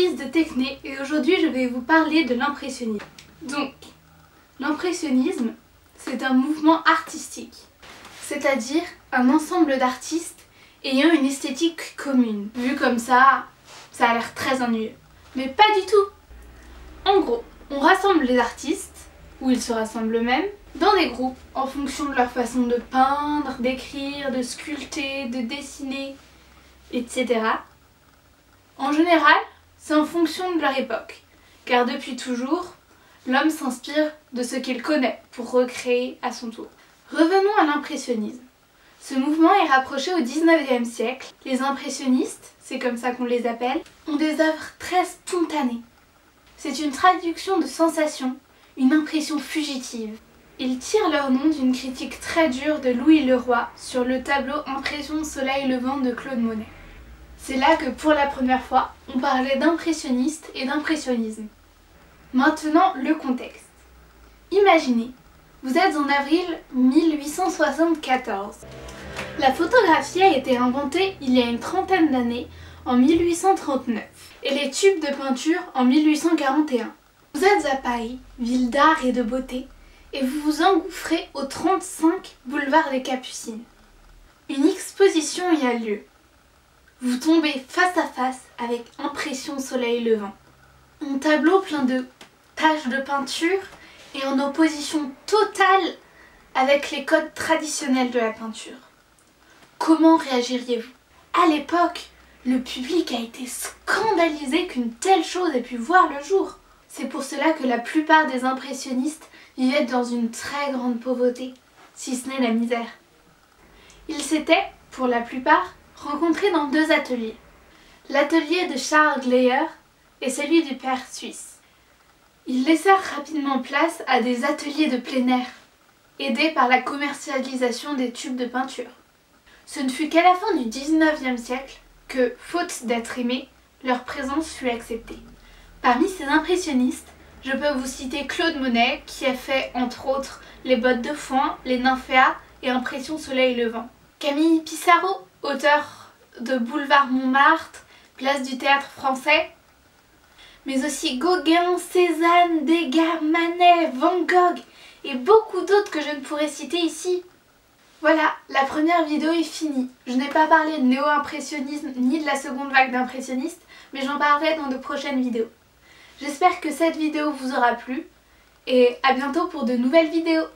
Élise de Techné et aujourd'hui je vais vous parler de l'impressionnisme. Donc, l'impressionnisme, c'est un mouvement artistique, c'est-à-dire un ensemble d'artistes ayant une esthétique commune. Vu comme ça a l'air très ennuyeux. Mais pas du tout. En gros, on rassemble les artistes, ou ils se rassemblent eux-mêmes, dans des groupes en fonction de leur façon de peindre, d'écrire, de sculpter, de dessiner, etc. En général, c'est en fonction de leur époque, car depuis toujours, l'homme s'inspire de ce qu'il connaît pour recréer à son tour. Revenons à l'impressionnisme. Ce mouvement est rapproché au 19e siècle. Les impressionnistes, c'est comme ça qu'on les appelle, ont des œuvres très spontanées. C'est une traduction de sensations, une impression fugitive. Ils tirent leur nom d'une critique très dure de Louis Leroy sur le tableau Impression Soleil Levant de Claude Monet. C'est là que pour la première fois, on parlait d'impressionniste et d'impressionnisme. Maintenant, le contexte. Imaginez, vous êtes en avril 1874. La photographie a été inventée il y a une trentaine d'années, en 1839, et les tubes de peinture en 1841. Vous êtes à Paris, ville d'art et de beauté, et vous vous engouffrez au 35 boulevard des Capucines. Une exposition y a lieu. Vous tombez face à face avec Impression Soleil Levant. Un tableau plein de taches de peinture et en opposition totale avec les codes traditionnels de la peinture. Comment réagiriez-vous? À l'époque, le public a été scandalisé qu'une telle chose ait pu voir le jour. C'est pour cela que la plupart des impressionnistes vivaient dans une très grande pauvreté, si ce n'est la misère. Ils s'étaient, pour la plupart, rencontrés dans deux ateliers. L'atelier de Charles Gleyher et celui du père suisse. Ils laissèrent rapidement place à des ateliers de plein air, aidés par la commercialisation des tubes de peinture. Ce ne fut qu'à la fin du 19e siècle que, faute d'être aimés, leur présence fut acceptée. Parmi ces impressionnistes, je peux vous citer Claude Monet, qui a fait entre autres les bottes de foin, les nymphéas et Impression Soleil Levant. Camille Pissarro, auteur de Boulevard Montmartre, Place du Théâtre Français, mais aussi Gauguin, Cézanne, Degas, Manet, Van Gogh et beaucoup d'autres que je ne pourrais citer ici. Voilà, la première vidéo est finie. Je n'ai pas parlé de néo-impressionnisme ni de la seconde vague d'impressionnistes, mais j'en parlerai dans de prochaines vidéos. J'espère que cette vidéo vous aura plu et à bientôt pour de nouvelles vidéos.